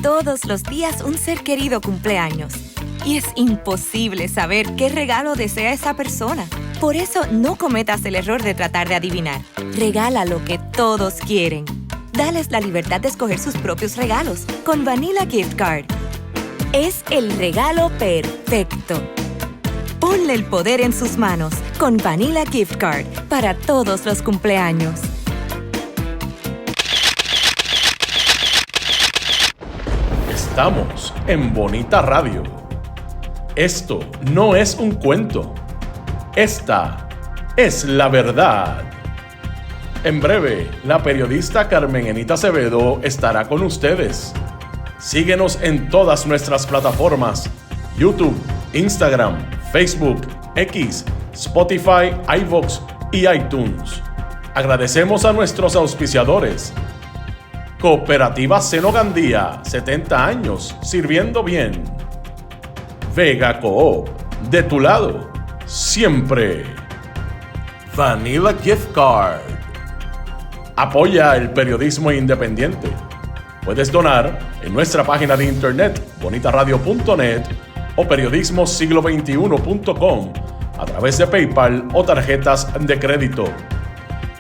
Todos los días un ser querido cumpleaños. Y es imposible saber qué regalo desea esa persona. Por eso no cometas el error de tratar de adivinar. Regala lo que todos quieren. Dales la libertad de escoger sus propios regalos con Vanilla Gift Card. Es el regalo perfecto. Ponle el poder en sus manos con Vanilla Gift Card para todos los cumpleaños. Estamos en Bonita Radio. Esto no es un cuento. Esta es la verdad. En breve, la periodista Carmen Enita Acevedo estará con ustedes. Síguenos en todas nuestras plataformas: YouTube, Instagram, Facebook, X, Spotify, iVoox y iTunes. Agradecemos a nuestros auspiciadores. Cooperativa Seno Gandía, 70 años sirviendo bien. Vega Coop, de tu lado, siempre. Vanilla Gift Card. Apoya el periodismo independiente. Puedes donar en nuestra página de internet bonitaradio.net o periodismosiglo21.com a través de PayPal o tarjetas de crédito.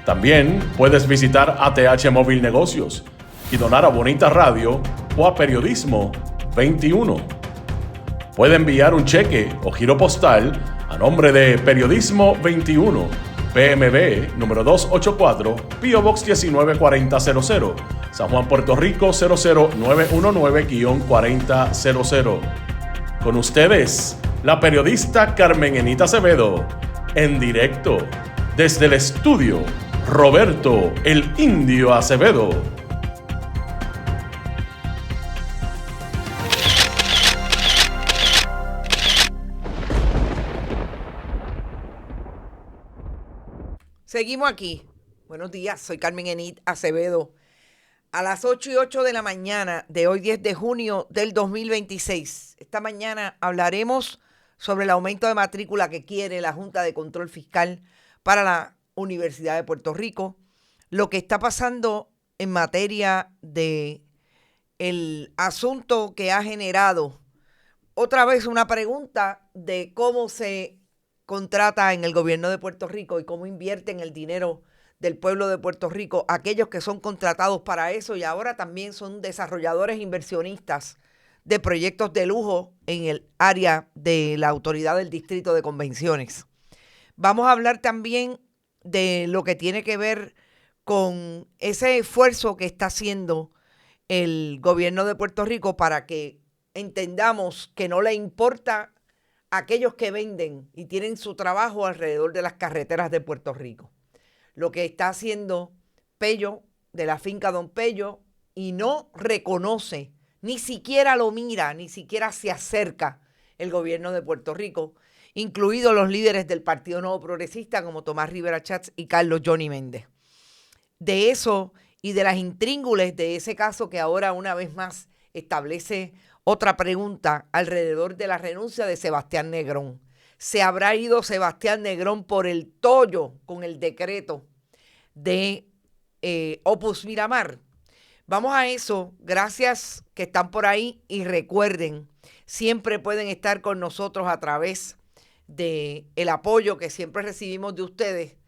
También puedes visitar ATH Móvil Negocios y donar a Bonita Radio o a Periodismo 21. Puede enviar un cheque o giro postal a nombre de Periodismo 21, PMB número 284, P.O. Box 194000, San Juan, Puerto Rico 00919-4000. Con ustedes, la periodista Carmen Enita Acevedo, en directo desde el estudio Roberto el Indio Acevedo. Seguimos aquí. Buenos días, soy Carmen Enita Acevedo. A las 8:08 de la mañana de hoy 10 de junio del 2026. Esta mañana hablaremos sobre el aumento de matrícula que quiere la Junta de Control Fiscal para la Universidad de Puerto Rico, lo que está pasando en materia de el asunto que ha generado otra vez una pregunta de cómo se contrata en el gobierno de Puerto Rico y cómo invierten el dinero del pueblo de Puerto Rico aquellos que son contratados para eso y ahora también son desarrolladores inversionistas de proyectos de lujo en el área de la Autoridad del Distrito de Convenciones. Vamos a hablar también de lo que tiene que ver con ese esfuerzo que está haciendo el gobierno de Puerto Rico para que entendamos que no le importa a aquellos que venden y tienen su trabajo alrededor de las carreteras de Puerto Rico. Lo que está haciendo Pello, de la finca Don Pello, y no reconoce, ni siquiera lo mira, ni siquiera se acerca el gobierno de Puerto Rico, incluidos los líderes del Partido Nuevo Progresista como Tomás Rivera Chats y Carlos Johnny Méndez. De eso y de las intríngules de ese caso que ahora una vez más establece otra pregunta alrededor de la renuncia de Sebastián Negrón. ¿Se habrá ido Sebastián Negrón por el tollo con el decreto de Opus Miramar? Vamos a eso. Gracias que están por ahí y recuerden, siempre pueden estar con nosotros a través del apoyo que siempre recibimos de ustedes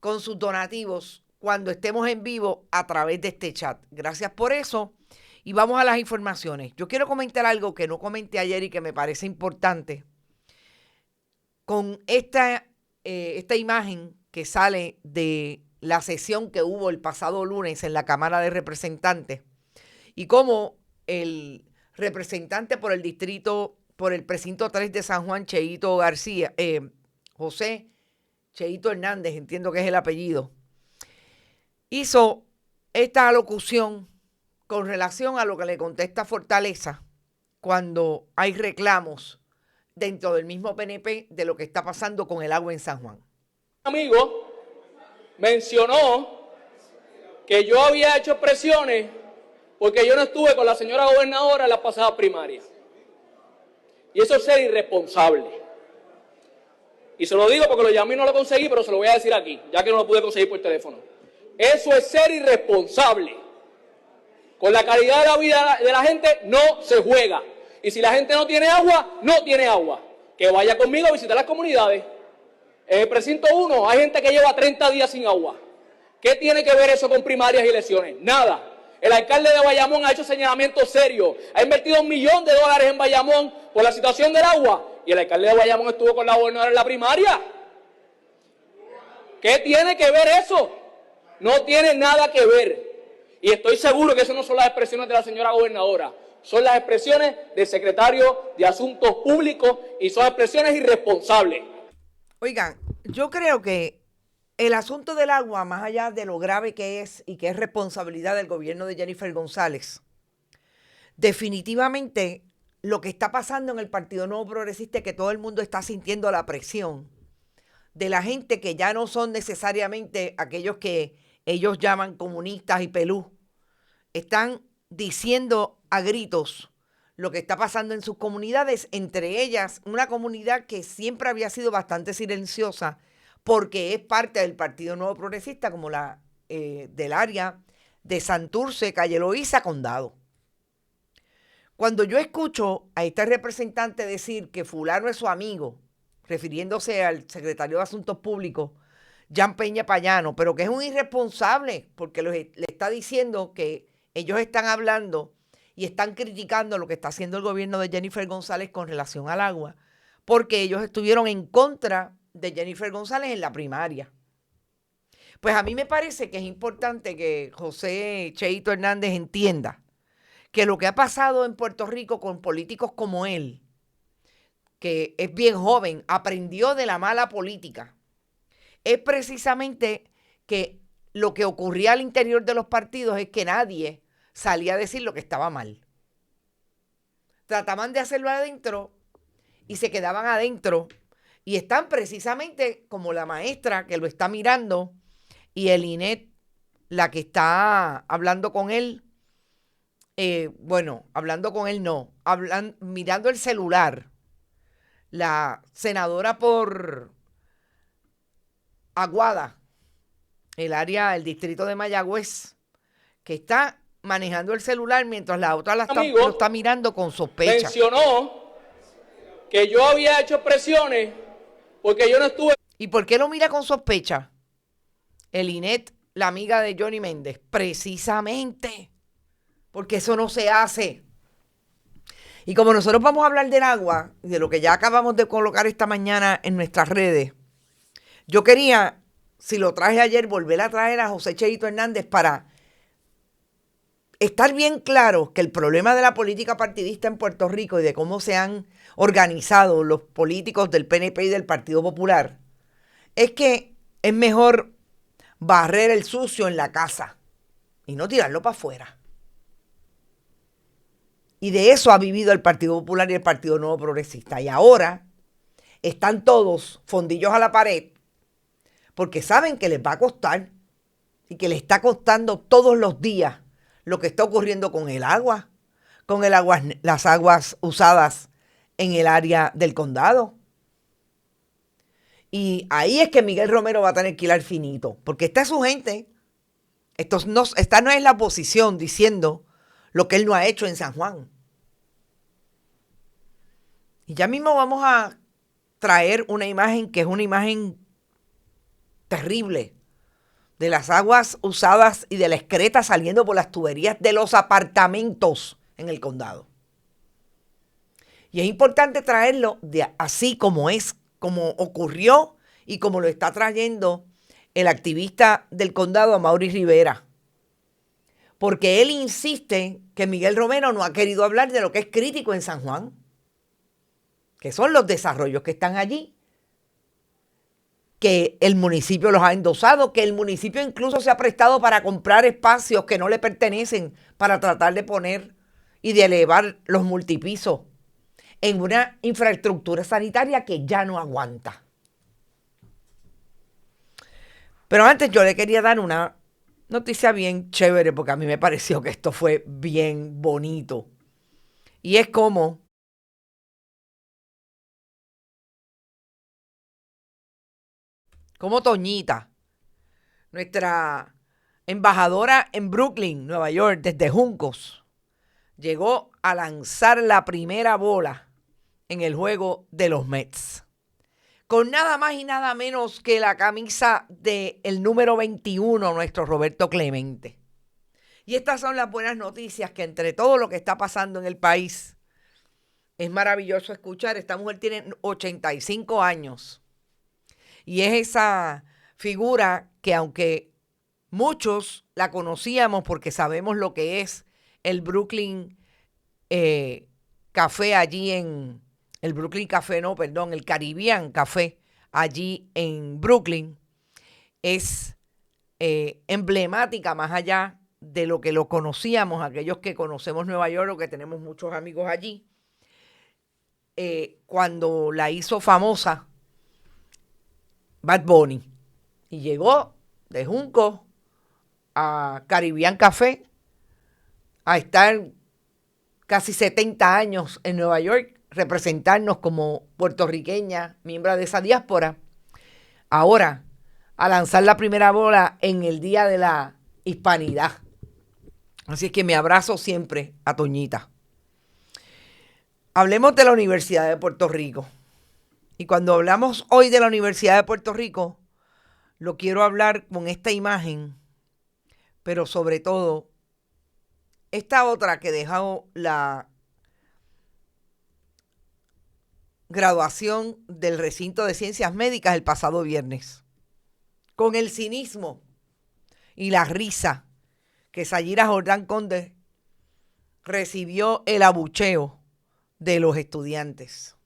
con sus donativos cuando estemos en vivo a través de este chat. Gracias por eso. Y vamos a las informaciones. Yo quiero comentar algo que no comenté ayer y que me parece importante. Con esta imagen que sale de la sesión que hubo el pasado lunes en la Cámara de Representantes y cómo el representante por el distrito, por el precinto 3 de San Juan, Cheito García, José Cheito Hernández, entiendo que es el apellido, hizo esta alocución con relación a lo que le contesta Fortaleza cuando hay reclamos dentro del mismo PNP de lo que está pasando con el agua en San Juan. Un amigo mencionó que yo había hecho presiones porque yo no estuve con la señora gobernadora en las pasadas primarias. Y eso es ser irresponsable. Y se lo digo porque lo llamé y no lo conseguí, pero se lo voy a decir aquí, ya que no lo pude conseguir por teléfono. Eso es ser irresponsable. Con la calidad de la vida de la gente no se juega. Y si la gente no tiene agua, no tiene agua. Que vaya conmigo a visitar las comunidades. En el precinto 1 hay gente que lleva 30 días sin agua. ¿Qué tiene que ver eso con primarias y elecciones? Nada. El alcalde de Bayamón ha hecho señalamientos serios. Ha invertido $1 millón en Bayamón por la situación del agua. Y el alcalde de Bayamón estuvo con la gobernadora en la primaria. ¿Qué tiene que ver eso? No tiene nada que ver. Y estoy seguro que eso no son las expresiones de la señora gobernadora. Son las expresiones del secretario de Asuntos Públicos y son expresiones irresponsables. Oigan, yo creo que el asunto del agua, más allá de lo grave que es y que es responsabilidad del gobierno de Jennifer González, definitivamente lo que está pasando en el Partido Nuevo Progresista es que todo el mundo está sintiendo la presión de la gente que ya no son necesariamente aquellos que ellos llaman comunistas y pelú. Están diciendo a gritos lo que está pasando en sus comunidades, entre ellas una comunidad que siempre había sido bastante silenciosa porque es parte del Partido Nuevo Progresista, como la del área de Santurce, Calle Loíza, Condado. Cuando yo escucho a este representante decir que fulano es su amigo, refiriéndose al secretario de Asuntos Públicos, Jan Peña Payano, pero que es un irresponsable porque le está diciendo que ellos están hablando y están criticando lo que está haciendo el gobierno de Jennifer González con relación al agua, porque ellos estuvieron en contra de Jennifer González en la primaria. Pues a mí me parece que es importante que José Cheito Hernández entienda que lo que ha pasado en Puerto Rico con políticos como él, que es bien joven, aprendió de la mala política, es precisamente que lo que ocurría al interior de los partidos es que nadie salía a decir lo que estaba mal. Trataban de hacerlo adentro y se quedaban adentro y están precisamente como la maestra que lo está mirando y el INET, la que está hablando con él, hablando con él no, mirando el celular, la senadora por Aguada, el distrito de Mayagüez, que está manejando el celular mientras la otra lo está mirando con sospecha. Mencionó que yo había hecho presiones porque yo no estuve. ¿Y por qué lo mira con sospecha? El INET, la amiga de Johnny Méndez, precisamente porque eso no se hace. Y como nosotros vamos a hablar del agua, de lo que ya acabamos de colocar esta mañana en nuestras redes, yo quería, si lo traje ayer, volver a traer a José Cheito Hernández para estar bien claro que el problema de la política partidista en Puerto Rico y de cómo se han organizado los políticos del PNP y del Partido Popular es que es mejor barrer el sucio en la casa y no tirarlo para afuera. Y de eso ha vivido el Partido Popular y el Partido Nuevo Progresista. Y ahora están todos fondillos a la pared porque saben que les va a costar y que les está costando todos los días lo que está ocurriendo con el agua, las aguas usadas en el área del condado. Y ahí es que Miguel Romero va a tener que ir al finito, porque esta es su gente. Esta no es la oposición diciendo lo que él no ha hecho en San Juan. Y ya mismo vamos a traer una imagen que es una imagen terrible de las aguas usadas y de la excreta saliendo por las tuberías de los apartamentos en el condado. Y es importante traerlo así como es, como ocurrió y como lo está trayendo el activista del condado, Amaury Rivera. Porque él insiste que Miguel Romero no ha querido hablar de lo que es crítico en San Juan, que son los desarrollos que están allí, que el municipio los ha endosado, que el municipio incluso se ha prestado para comprar espacios que no le pertenecen para tratar de poner y de elevar los multipisos en una infraestructura sanitaria que ya no aguanta. Pero antes yo le quería dar una noticia bien chévere porque a mí me pareció que esto fue bien bonito. Y es como Toñita, nuestra embajadora en Brooklyn, Nueva York, desde Juncos, llegó a lanzar la primera bola en el juego de los Mets, con nada más y nada menos que la camisa del número 21, nuestro Roberto Clemente. Y estas son las buenas noticias, que entre todo lo que está pasando en el país, es maravilloso escuchar. Esta mujer tiene 85 años y es esa figura que, aunque muchos la conocíamos porque sabemos lo que es el Brooklyn Café allí en... El Brooklyn Café, no, perdón, el Caribbean Café allí en Brooklyn, es emblemática más allá de lo que lo conocíamos, aquellos que conocemos Nueva York o que tenemos muchos amigos allí. Cuando la hizo famosa Bad Bunny y llegó de Junco a Caribbean Café a estar casi 70 años en Nueva York, representarnos como puertorriqueña, miembro de esa diáspora, ahora a lanzar la primera bola en el Día de la Hispanidad. Así es que me abrazo siempre a Toñita. Hablemos de la Universidad de Puerto Rico. Y cuando hablamos hoy de la Universidad de Puerto Rico, lo quiero hablar con esta imagen, pero sobre todo esta otra que dejó la graduación del recinto de ciencias médicas el pasado viernes, con el cinismo y la risa que Sayira Jordán Conde recibió el abucheo de los estudiantes.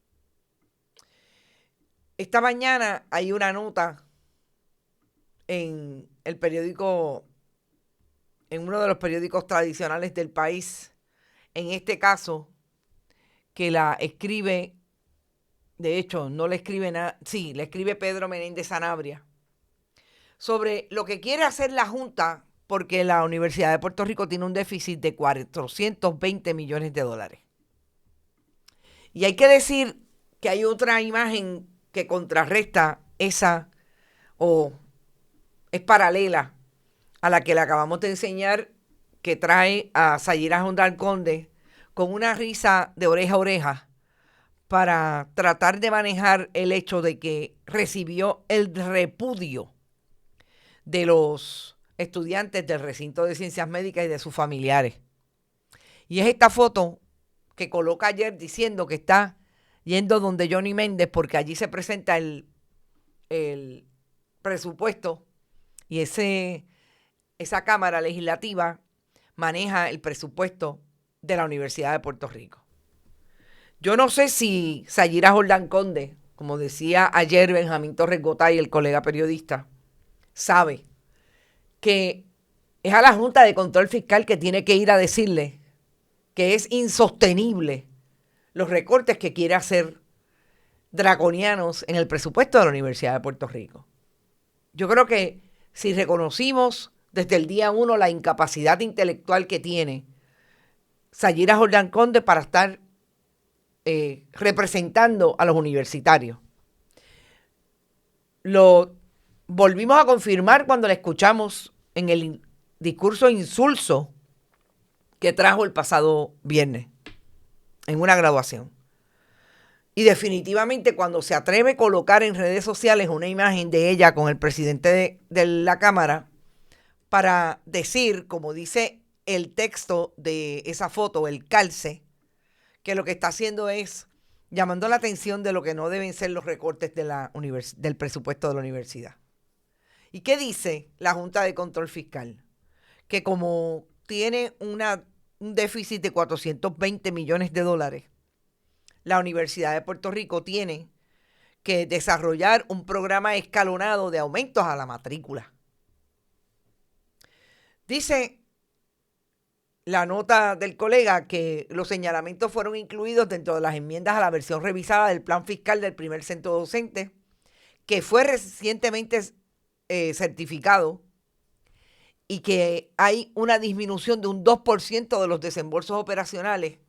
Esta mañana hay una nota en el periódico, en uno de los periódicos tradicionales del país, en este caso, que la escribe, de hecho, no le escribe nada, sí, le escribe Pedro Menéndez Sanabria, sobre lo que quiere hacer la Junta, porque la Universidad de Puerto Rico tiene un déficit de 420 millones de dólares. Y hay que decir que hay otra imagen que contrarresta esa, o es paralela a la que le acabamos de enseñar, que trae a Sayira Jordán Conde con una risa de oreja a oreja para tratar de manejar el hecho de que recibió el repudio de los estudiantes del recinto de ciencias médicas y de sus familiares. Y es esta foto que coloca ayer diciendo que está yendo donde Johnny Méndez porque allí se presenta el presupuesto y esa Cámara Legislativa maneja el presupuesto de la Universidad de Puerto Rico. Yo no sé si Sayira Jordán Conde, como decía ayer Benjamín Torres Gotay, el colega periodista, sabe que es a la Junta de Control Fiscal que tiene que ir a decirle que es insostenible los recortes que quiere hacer draconianos en el presupuesto de la Universidad de Puerto Rico. Yo creo que si reconocimos desde el día 1 la incapacidad intelectual que tiene Sayira Jordán Conde para estar representando a los universitarios, lo volvimos a confirmar cuando la escuchamos en el discurso insulso que trajo el pasado viernes en una graduación. Y definitivamente cuando se atreve a colocar en redes sociales una imagen de ella con el presidente de la Cámara para decir, como dice el texto de esa foto, el calce, que lo que está haciendo es llamando la atención de lo que no deben ser los recortes de del presupuesto de la universidad. ¿Y qué dice la Junta de Control Fiscal? Que como tiene un déficit de 420 millones de dólares, la Universidad de Puerto Rico tiene que desarrollar un programa escalonado de aumentos a la matrícula. Dice la nota del colega que los señalamientos fueron incluidos dentro de las enmiendas a la versión revisada del plan fiscal del primer centro docente, que fue recientemente certificado, y que hay una disminución de un 2% de los desembolsos operacionales,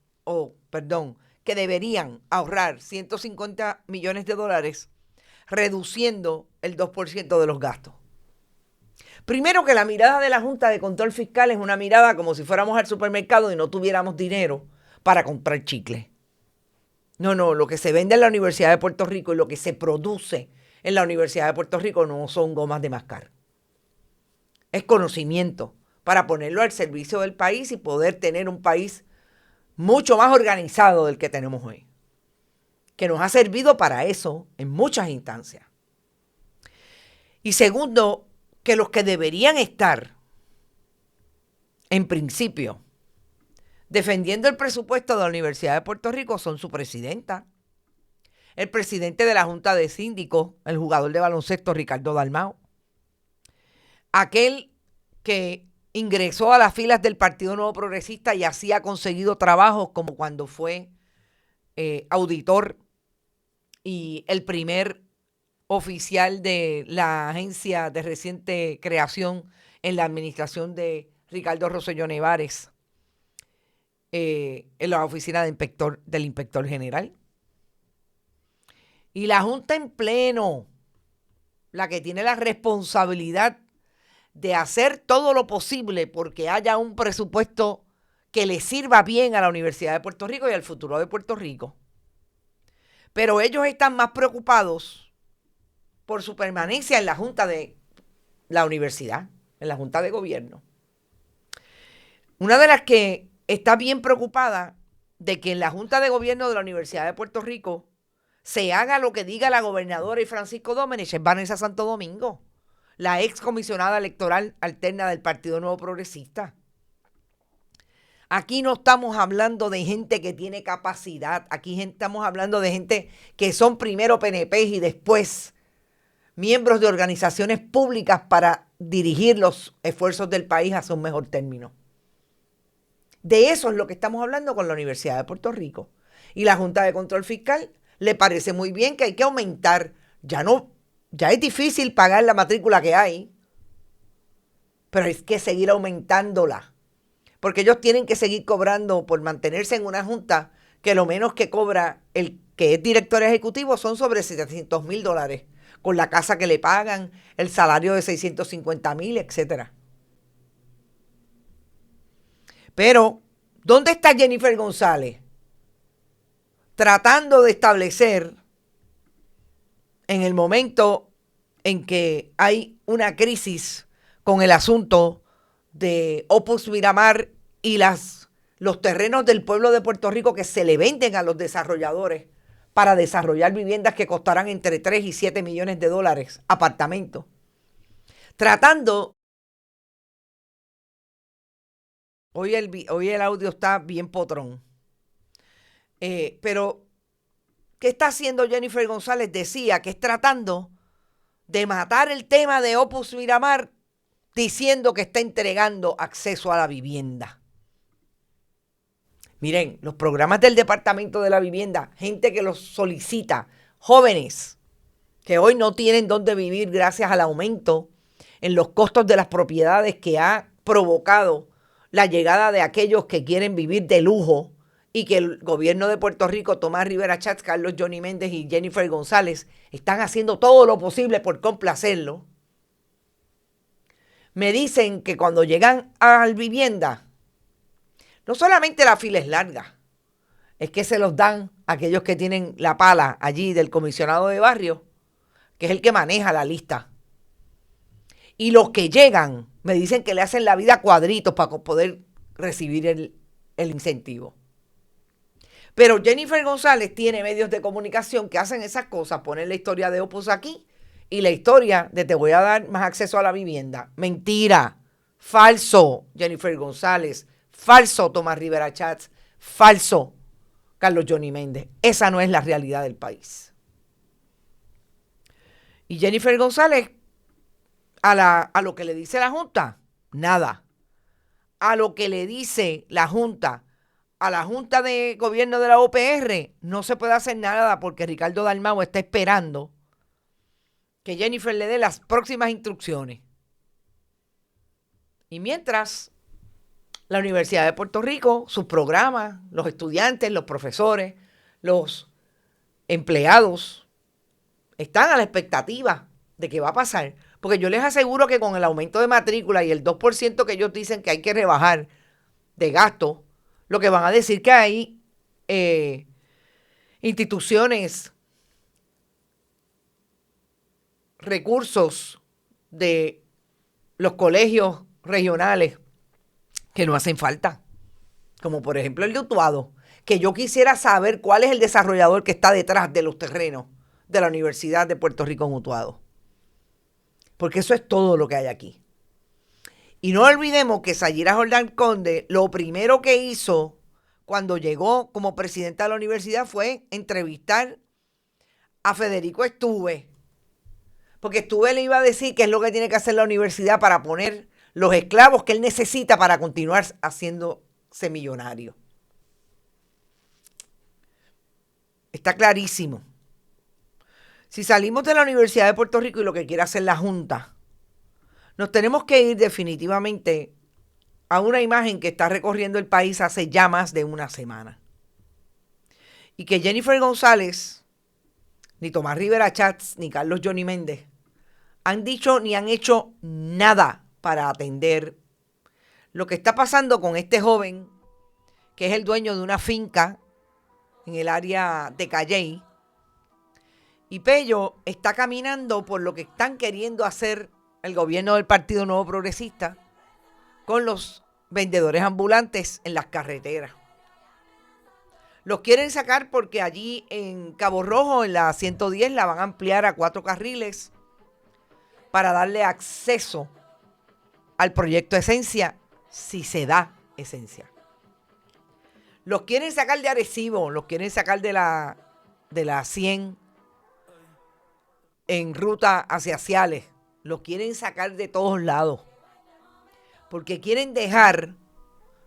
que deberían ahorrar 150 millones de dólares, reduciendo el 2% de los gastos. Primero que la mirada de la Junta de Control Fiscal es una mirada como si fuéramos al supermercado y no tuviéramos dinero para comprar chicle. No, lo que se vende en la Universidad de Puerto Rico y lo que se produce en la Universidad de Puerto Rico no son gomas de mascar. Es conocimiento para ponerlo al servicio del país y poder tener un país mucho más organizado del que tenemos hoy, que nos ha servido para eso en muchas instancias. Y segundo, que los que deberían estar, en principio, defendiendo el presupuesto de la Universidad de Puerto Rico son su presidenta, el presidente de la Junta de Síndicos, el jugador de baloncesto Ricardo Dalmau, aquel que ingresó a las filas del Partido Nuevo Progresista y así ha conseguido trabajos como cuando fue auditor y el primer oficial de la agencia de reciente creación en la administración de Ricardo Rosselló Nevares, en la oficina del inspector general. Y la Junta en pleno, la que tiene la responsabilidad de hacer todo lo posible porque haya un presupuesto que le sirva bien a la Universidad de Puerto Rico y al futuro de Puerto Rico. Pero ellos están más preocupados por su permanencia en la Junta de la Universidad, en la Junta de Gobierno. Una de las que está bien preocupada de que en la Junta de Gobierno de la Universidad de Puerto Rico se haga lo que diga la gobernadora y Francisco Domenech es Vanessa Santo Domingo, la ex comisionada electoral alterna del Partido Nuevo Progresista. Aquí no estamos hablando de gente que tiene capacidad, aquí estamos hablando de gente que son primero PNP y después miembros de organizaciones públicas para dirigir los esfuerzos del país hacia un mejor término. De eso es lo que estamos hablando con la Universidad de Puerto Rico. Y la Junta de Control Fiscal le parece muy bien que hay que aumentar. Ya es difícil pagar la matrícula que hay, pero hay que seguir aumentándola. Porque ellos tienen que seguir cobrando por mantenerse en una junta que lo menos que cobra el que es director ejecutivo son sobre $700,000, con la casa que le pagan, el salario de $650,000, etcétera. Pero, ¿dónde está Jennifer González? Tratando de establecer, en el momento en que hay una crisis con el asunto de Opus Miramar y los terrenos del pueblo de Puerto Rico que se le venden a los desarrolladores para desarrollar viviendas que costarán entre 3 y 7 millones de dólares, apartamentos. Tratando... Hoy el audio está bien potrón. Pero, ¿qué está haciendo Jennifer González? Decía que es tratando de matar el tema de Opus Miramar diciendo que está entregando acceso a la vivienda. Miren, los programas del Departamento de la Vivienda, gente que los solicita, jóvenes que hoy no tienen dónde vivir gracias al aumento en los costos de las propiedades que ha provocado la llegada de aquellos que quieren vivir de lujo y que el gobierno de Puerto Rico, Tomás Rivera Chatz, Carlos Johnny Méndez y Jennifer González están haciendo todo lo posible por complacerlo. Me dicen que cuando llegan a la vivienda, no solamente la fila es larga, es que se los dan a aquellos que tienen la pala allí del comisionado de barrio, que es el que maneja la lista. Y los que llegan, me dicen que le hacen la vida a cuadritos para poder recibir el incentivo. Pero Jennifer González tiene medios de comunicación que hacen esas cosas, ponen la historia de Opus aquí y la historia de te voy a dar más acceso a la vivienda. Mentira, falso Jennifer González, falso Tomás Rivera Chatz, falso Carlos Johnny Méndez. Esa no es la realidad del país. Y Jennifer González, a lo que le dice la Junta, nada. A lo que le dice la Junta, a la Junta de Gobierno de la OPR, no se puede hacer nada porque Ricardo Dalmau está esperando que Jennifer le dé las próximas instrucciones. Y mientras, la Universidad de Puerto Rico, sus programas, los estudiantes, los profesores, los empleados, están a la expectativa de qué va a pasar. Porque yo les aseguro que con el aumento de matrícula y el 2% que ellos dicen que hay que rebajar de gasto, lo que van a decir que hay instituciones, recursos de los colegios regionales que no hacen falta, como por ejemplo el de Utuado, que yo quisiera saber cuál es el desarrollador que está detrás de los terrenos de la Universidad de Puerto Rico en Utuado, porque eso es todo lo que hay aquí. Y no olvidemos que Sayira Jordán Conde lo primero que hizo cuando llegó como presidenta de la universidad fue entrevistar a Federico Estúvez, porque Estúvez le iba a decir qué es lo que tiene que hacer la universidad para poner los esclavos que él necesita para continuar haciéndose millonario. Está clarísimo. Si salimos de la Universidad de Puerto Rico y lo que quiere hacer la Junta, nos tenemos que ir definitivamente a una imagen que está recorriendo el país hace ya más de una semana. Y que Jennifer González, ni Tomás Rivera Chats, ni Carlos Johnny Méndez han dicho ni han hecho nada para atender lo que está pasando con este joven que es el dueño de una finca en el área de Calley. Y Pello está caminando por lo que están queriendo hacer el gobierno del Partido Nuevo Progresista con los vendedores ambulantes en las carreteras. Los quieren sacar porque allí en Cabo Rojo, en la 110, la van a ampliar a 4 carriles para darle acceso al proyecto Esencia, si se da Esencia. Los quieren sacar de Arecibo, los quieren sacar de la 100 en ruta hacia Ciales. Los quieren sacar de todos lados. Porque quieren dejar,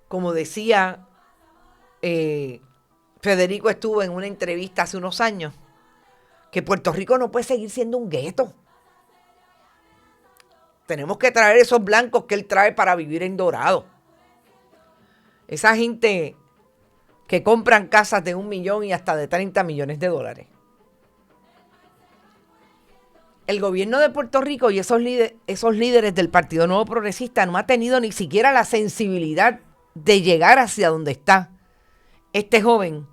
como decía Federico estuvo en una entrevista hace unos años, que Puerto Rico no puede seguir siendo un gueto. Tenemos que traer esos blancos que él trae para vivir en Dorado. Esa gente que compran casas de $1 millón y hasta de $30 millones. El gobierno de Puerto Rico y esos líderes del Partido Nuevo Progresista no ha tenido ni siquiera la sensibilidad de llegar hacia donde está este joven,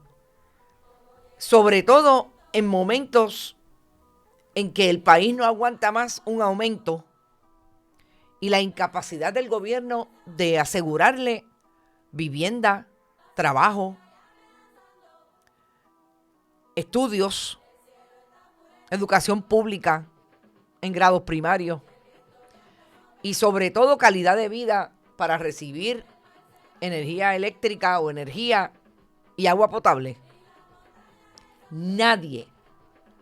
sobre todo en momentos en que el país no aguanta más un aumento y la incapacidad del gobierno de asegurarle vivienda, trabajo, estudios, educación pública en grados primarios y sobre todo calidad de vida para recibir energía eléctrica o energía y agua potable. Nadie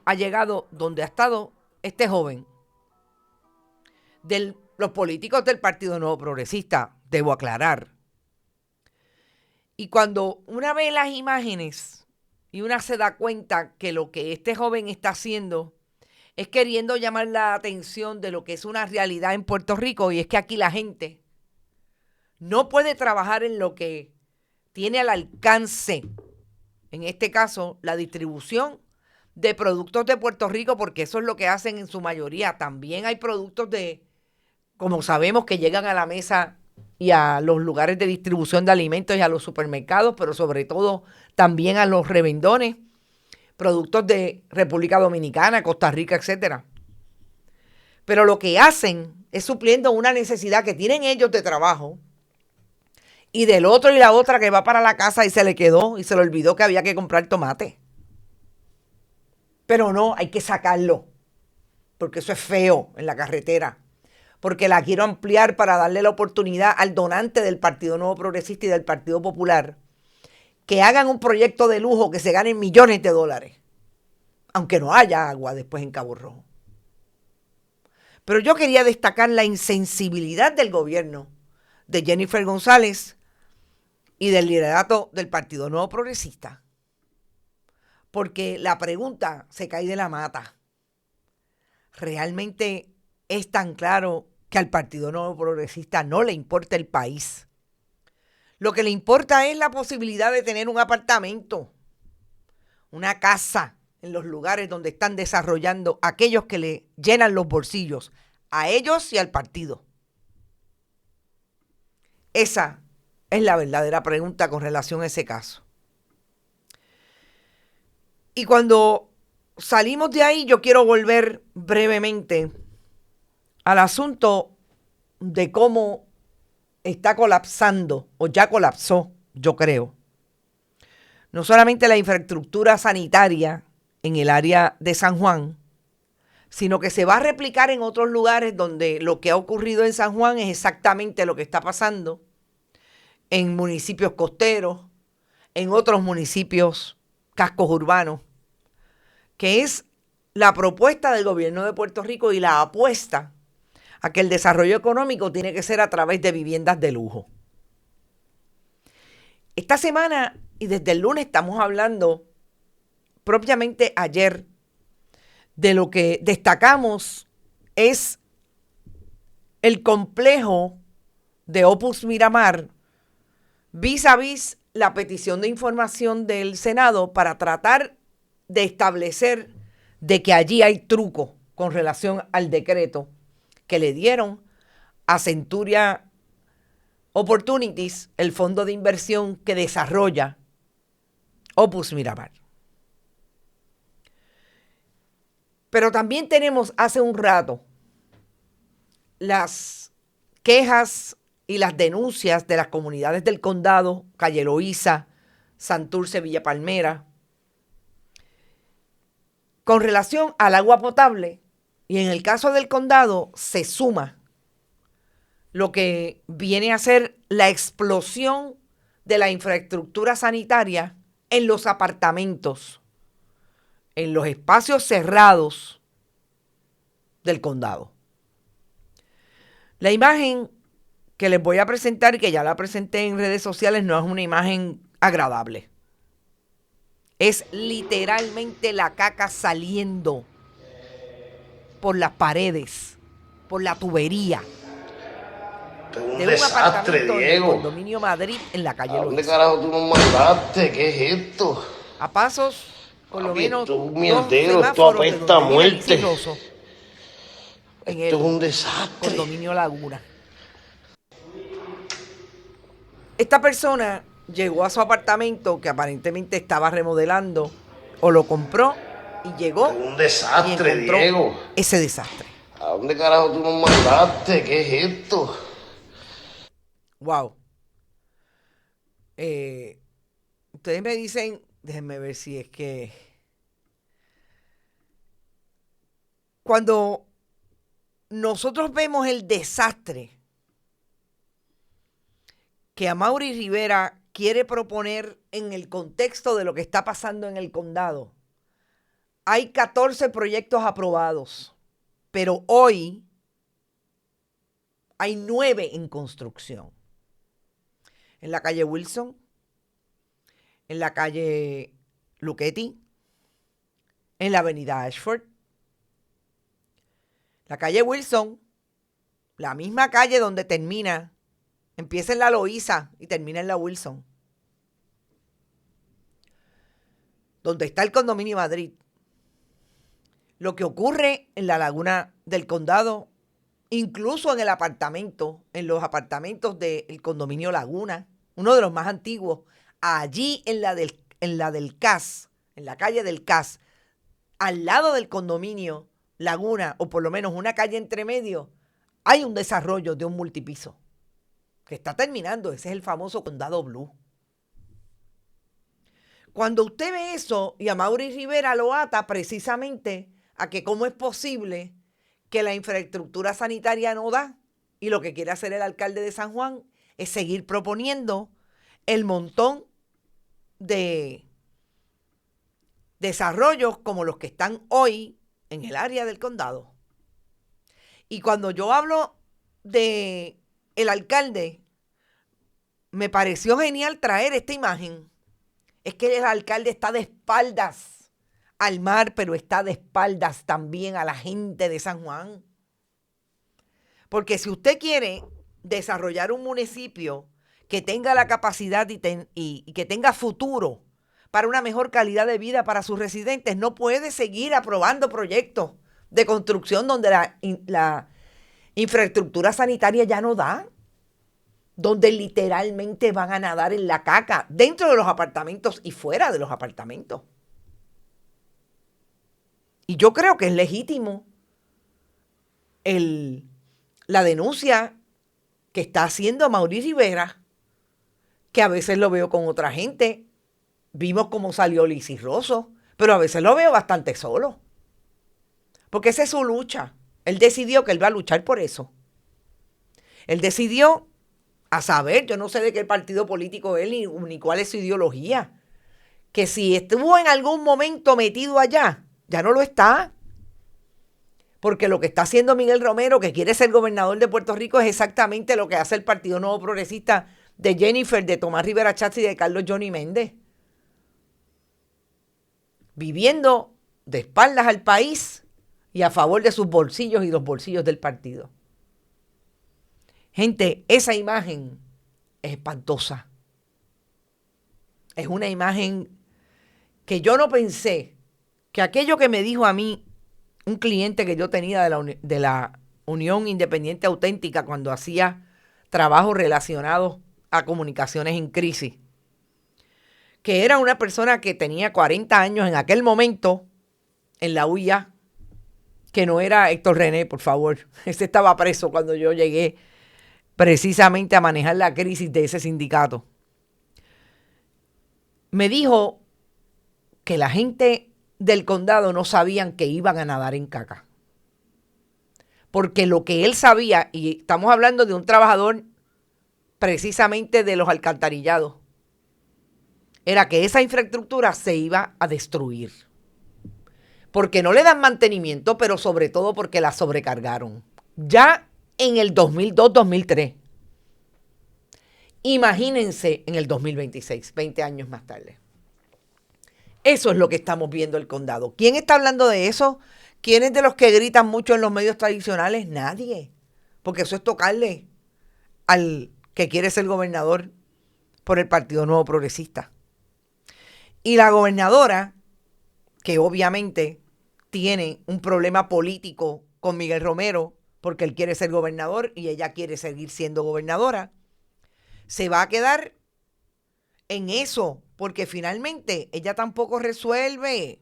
ha llegado donde ha estado este joven. Los políticos del Partido Nuevo Progresista, debo aclarar. Y cuando una ve las imágenes y una se da cuenta que lo que este joven está haciendo es queriendo llamar la atención de lo que es una realidad en Puerto Rico, y es que aquí la gente no puede trabajar en lo que tiene al alcance, en este caso, la distribución de productos de Puerto Rico, porque eso es lo que hacen en su mayoría. También hay productos como sabemos, que llegan a la mesa y a los lugares de distribución de alimentos y a los supermercados, pero sobre todo también a los revendones, productos de República Dominicana, Costa Rica, etcétera. Pero lo que hacen es supliendo una necesidad que tienen ellos de trabajo, y del otro y la otra que va para la casa y se le quedó y se le olvidó que había que comprar tomate. Pero no, hay que sacarlo, porque eso es feo en la carretera. Porque la quiero ampliar para darle la oportunidad al donante del Partido Nuevo Progresista y del Partido Popular que hagan un proyecto de lujo que se ganen millones de dólares, aunque no haya agua después en Cabo Rojo. Pero yo quería destacar la insensibilidad del gobierno de Jennifer González y del liderato del Partido Nuevo Progresista, porque la pregunta se cae de la mata. ¿Realmente es tan claro que al Partido Nuevo Progresista no le importa el país? Lo que le importa es la posibilidad de tener un apartamento, una casa en los lugares donde están desarrollando aquellos que le llenan los bolsillos a ellos y al partido. Esa es la verdadera pregunta con relación a ese caso. Y cuando salimos de ahí, yo quiero volver brevemente al asunto de cómo está colapsando, o ya colapsó, yo creo, no solamente la infraestructura sanitaria en el área de San Juan, sino que se va a replicar en otros lugares donde lo que ha ocurrido en San Juan es exactamente lo que está pasando en municipios costeros, en otros municipios cascos urbanos, que es la propuesta del gobierno de Puerto Rico y la apuesta a que el desarrollo económico tiene que ser a través de viviendas de lujo. Esta semana y desde el lunes estamos hablando, propiamente ayer, de lo que destacamos es el complejo de Opus Miramar vis a vis la petición de información del Senado para tratar de establecer de que allí hay truco con relación al decreto que le dieron a Centuria Opportunities, el fondo de inversión que desarrolla Opus Miramar. Pero también tenemos hace un rato las quejas y las denuncias de las comunidades del condado, Calle Loíza, Santurce, Villa Palmera, con relación al agua potable. Y en el caso del condado se suma lo que viene a ser la explosión de la infraestructura sanitaria en los apartamentos, en los espacios cerrados del condado. La imagen que les voy a presentar y que ya la presenté en redes sociales no es una imagen agradable. Es literalmente la caca saliendo por las paredes, por la tubería Esto es un de un desastre, apartamento Diego. del condominio Madrid en la calle ¿A dónde Loíza. carajo tú nos mandaste? ¿Qué es esto? A pasos, por lo Papi, menos, esto es un dos mierdero, esto semáforos de apesta a donde viene muerte. Lizy Rosso, en Esto es el un desastre. condominio Laguna. Esta persona llegó a su apartamento que aparentemente estaba remodelando o lo compró y llegó Esto es un y desastre, encontró Diego. ese desastre. ¿A dónde carajo tú nos mandaste? ¿Qué es esto? Wow. Ustedes me dicen, déjenme ver si es que cuando nosotros vemos el desastre que Amaury Rivera quiere proponer en el contexto de lo que está pasando en el condado, hay 14 proyectos aprobados, pero hoy hay 9 en construcción. En la calle Wilson, en la calle Luchetti, en la avenida Ashford. La calle Wilson, la misma calle donde empieza en la Loíza y termina en la Wilson, donde está el condominio Madrid. Lo que ocurre en la Laguna del Condado, incluso en en los apartamentos del condominio Laguna, uno de los más antiguos, allí en la del CAS, en la calle del CAS, al lado del condominio Laguna, o por lo menos una calle entre medio, hay un desarrollo de un multipiso que está terminando. Ese es el famoso Condado Blue. Cuando usted ve eso, y Amaury Rivera lo ata precisamente a que cómo es posible que la infraestructura sanitaria no da, y lo que quiere hacer el alcalde de San Juan es seguir proponiendo el montón de desarrollos como los que están hoy en el área del condado. Y cuando yo hablo de el alcalde, me pareció genial traer esta imagen. Es que el alcalde está de espaldas al mar, pero está de espaldas también a la gente de San Juan. Porque si usted quiere desarrollar un municipio que tenga la capacidad y que tenga futuro para una mejor calidad de vida para sus residentes, no puede seguir aprobando proyectos de construcción donde la Infraestructura sanitaria ya no da, donde literalmente van a nadar en la caca, dentro de los apartamentos y fuera de los apartamentos. Y yo creo que es legítimo la denuncia que está haciendo Amaury Rivera, que a veces lo veo con otra gente. Vimos cómo salió Lizy Rosso, pero a veces lo veo bastante solo. Porque esa es su lucha. Él decidió que él va a luchar por eso. Él decidió, a saber, yo no sé de qué partido político es ni cuál es su ideología, que si estuvo en algún momento metido allá, ya no lo está. Porque lo que está haciendo Miguel Romero, que quiere ser gobernador de Puerto Rico, es exactamente lo que hace el Partido Nuevo Progresista de Jennifer, de Tomás Rivera Chats y de Carlos Johnny Méndez. Viviendo de espaldas al país y a favor de sus bolsillos y los bolsillos del partido. Gente, esa imagen es espantosa. Es una imagen que yo no pensé que aquello que me dijo a mí un cliente que yo tenía de la Unión Independiente Auténtica cuando hacía trabajos relacionados a comunicaciones en crisis, que era una persona que tenía 40 años en aquel momento en la UIA, que no era Héctor René, por favor. Ese estaba preso cuando yo llegué precisamente a manejar la crisis de ese sindicato. Me dijo que la gente del condado no sabían que iban a nadar en caca. Porque lo que él sabía, y estamos hablando de un trabajador precisamente de los alcantarillados, era que esa infraestructura se iba a destruir. Porque no le dan mantenimiento, pero sobre todo porque la sobrecargaron. Ya en el 2002-2003. Imagínense en el 2026, 20 años más tarde. Eso es lo que estamos viendo en el condado. ¿Quién está hablando de eso? ¿Quién es de los que gritan mucho en los medios tradicionales? Nadie. Porque eso es tocarle al que quiere ser gobernador por el Partido Nuevo Progresista. Y la gobernadora, que obviamente tiene un problema político con Miguel Romero, porque él quiere ser gobernador y ella quiere seguir siendo gobernadora, se va a quedar en eso, porque finalmente ella tampoco resuelve.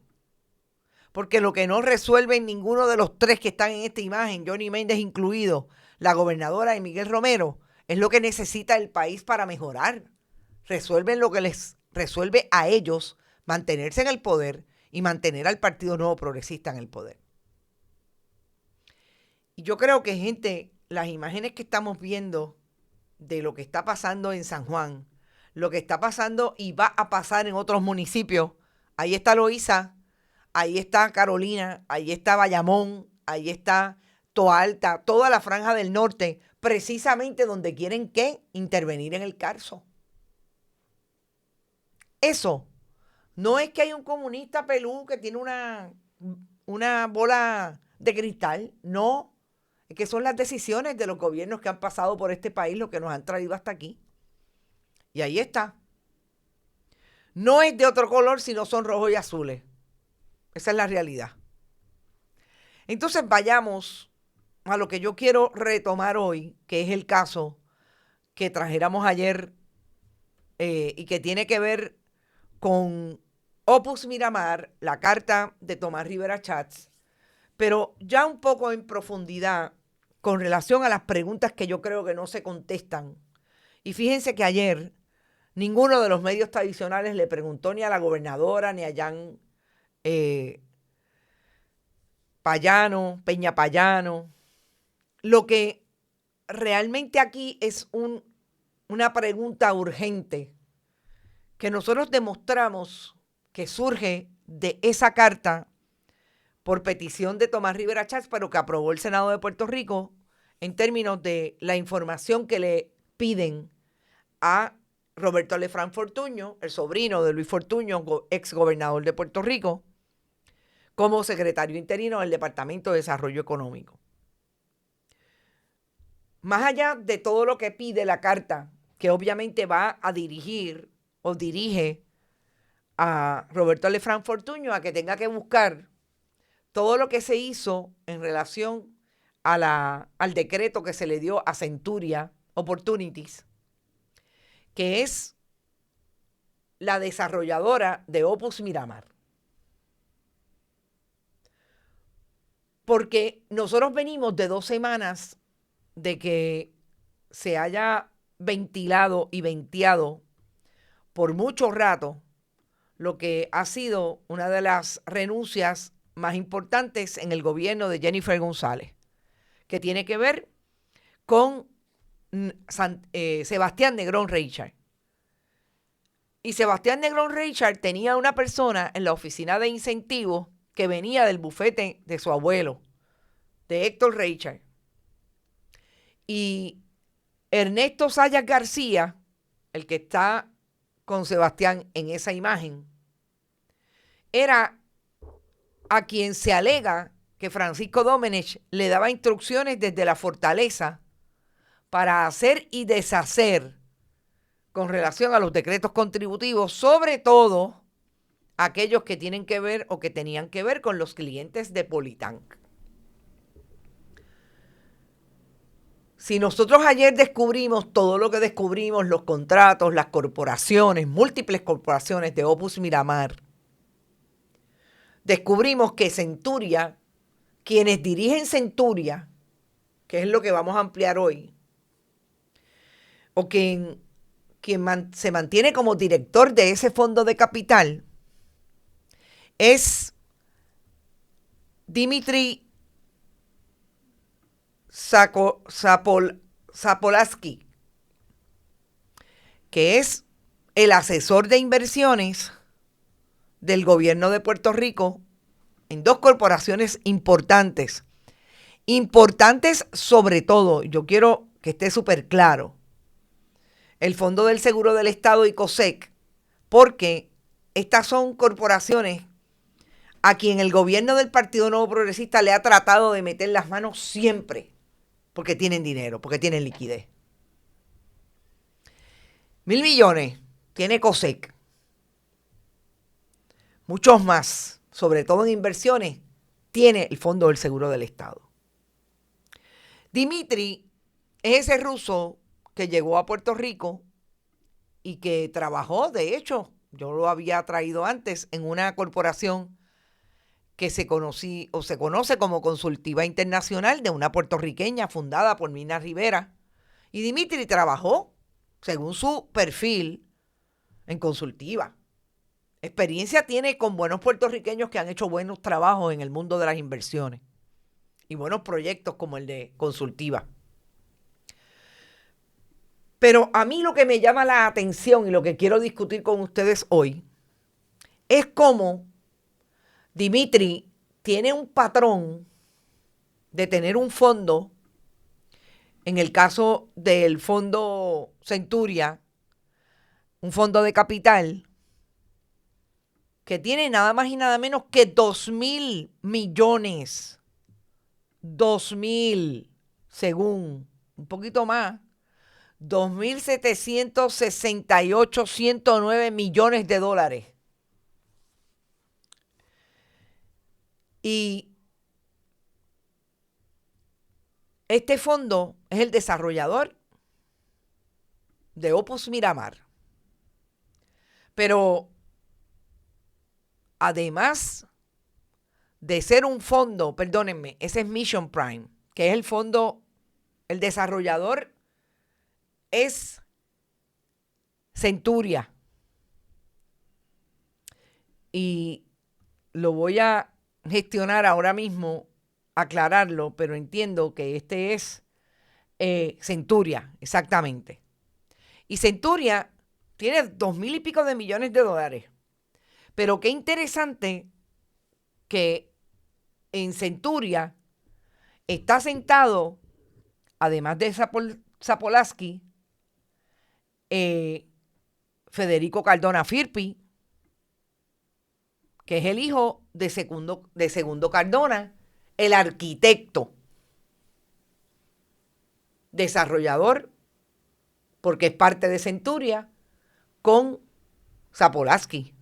Porque lo que no resuelve ninguno de los tres que están en esta imagen, Johnny Méndez incluido, la gobernadora y Miguel Romero, es lo que necesita el país para mejorar. Resuelven lo que les resuelve a ellos mantenerse en el poder y mantener al Partido Nuevo Progresista en el poder. Y yo creo que, gente, las imágenes que estamos viendo de lo que está pasando en San Juan, lo que está pasando y va a pasar en otros municipios, ahí está Loíza, ahí está Carolina, ahí está Bayamón, ahí está Toalta, toda la franja del norte, precisamente donde quieren que intervenir en el Carso. Eso no es que hay un comunista pelú que tiene una bola de cristal, no. Es que son las decisiones de los gobiernos que han pasado por este país los que nos han traído hasta aquí. Y ahí está. No es de otro color, sino son rojos y azules. Esa es la realidad. Entonces vayamos a lo que yo quiero retomar hoy, que es el caso que trajéramos ayer y que tiene que ver con Opus Miramar, la carta de Tomás Rivera Chats, pero ya un poco en profundidad con relación a las preguntas que yo creo que no se contestan. Y fíjense que ayer ninguno de los medios tradicionales le preguntó ni a la gobernadora ni a Jan Peña Payano. Lo que realmente aquí es una pregunta urgente que nosotros demostramos que surge de esa carta por petición de Tomás Rivera Chats, pero que aprobó el Senado de Puerto Rico en términos de la información que le piden a Roberto Lefranc Fortuño, el sobrino de Luis Fortuño, ex gobernador de Puerto Rico, como secretario interino del Departamento de Desarrollo Económico. Más allá de todo lo que pide la carta, que obviamente va a dirigir o dirige a Roberto Lefranc Fortuño a que tenga que buscar todo lo que se hizo en relación al decreto que se le dio a Centuria Opportunities, que es la desarrolladora de Opus Miramar. Porque nosotros venimos de 2 semanas de que se haya ventilado y venteado por mucho rato lo que ha sido una de las renuncias más importantes en el gobierno de Jennifer González, que tiene que ver con Sebastián Negrón Reichard. Y Sebastián Negrón Reichard tenía una persona en la oficina de incentivos que venía del bufete de su abuelo, de Héctor Reichard. Y Ernesto Sayas García, el que está con Sebastián en esa imagen, era a quien se alega que Francisco Domenech le daba instrucciones desde la fortaleza para hacer y deshacer con relación a los decretos contributivos, sobre todo aquellos que tienen que ver o que tenían que ver con los clientes de Politank. Si nosotros ayer descubrimos todo lo que descubrimos, los contratos, las corporaciones, múltiples corporaciones de Opus Miramar, descubrimos que Centuria, quienes dirigen Centuria, que es lo que vamos a ampliar hoy, o quien se mantiene como director de ese fondo de capital, es Dimitri Zapolaski, que es el asesor de inversiones del gobierno de Puerto Rico en 2 corporaciones importantes. Importantes sobre todo, yo quiero que esté súper claro, el Fondo del Seguro del Estado y COSEC, porque estas son corporaciones a quien el gobierno del Partido Nuevo Progresista le ha tratado de meter las manos siempre, porque tienen dinero, porque tienen liquidez. 1,000 millones tiene COSEC. Muchos más, sobre todo en inversiones, tiene el Fondo del Seguro del Estado. Dimitri es ese ruso que llegó a Puerto Rico y que trabajó, de hecho, yo lo había traído antes, en una corporación que se conoce como Consultiva Internacional, de una puertorriqueña fundada por Mina Rivera. Y Dimitri trabajó, según su perfil, en Consultiva. Experiencia tiene con buenos puertorriqueños que han hecho buenos trabajos en el mundo de las inversiones y buenos proyectos como el de Consultiva. Pero a mí lo que me llama la atención y lo que quiero discutir con ustedes hoy es cómo Dimitri tiene un patrón de tener un fondo, en el caso del fondo Centuria, un fondo de capital, que tiene nada más y nada menos que 2,000 millones. 2,000, según, un poquito más, 2,768,109 millones de dólares. Y este fondo es el desarrollador de Opus Miramar. Pero además de ser un fondo, perdónenme, ese es Mission Prime, que es el fondo, el desarrollador es Centuria. Y lo voy a gestionar ahora mismo, aclararlo, pero entiendo que este es Centuria, exactamente. Y Centuria tiene 2,000 y pico de millones de dólares. Pero qué interesante que en Centuria está sentado, además de Zapolaski, Federico Cardona Firpi, que es el hijo de Segundo Cardona, el arquitecto, desarrollador, porque es parte de Centuria, con Zapolaski.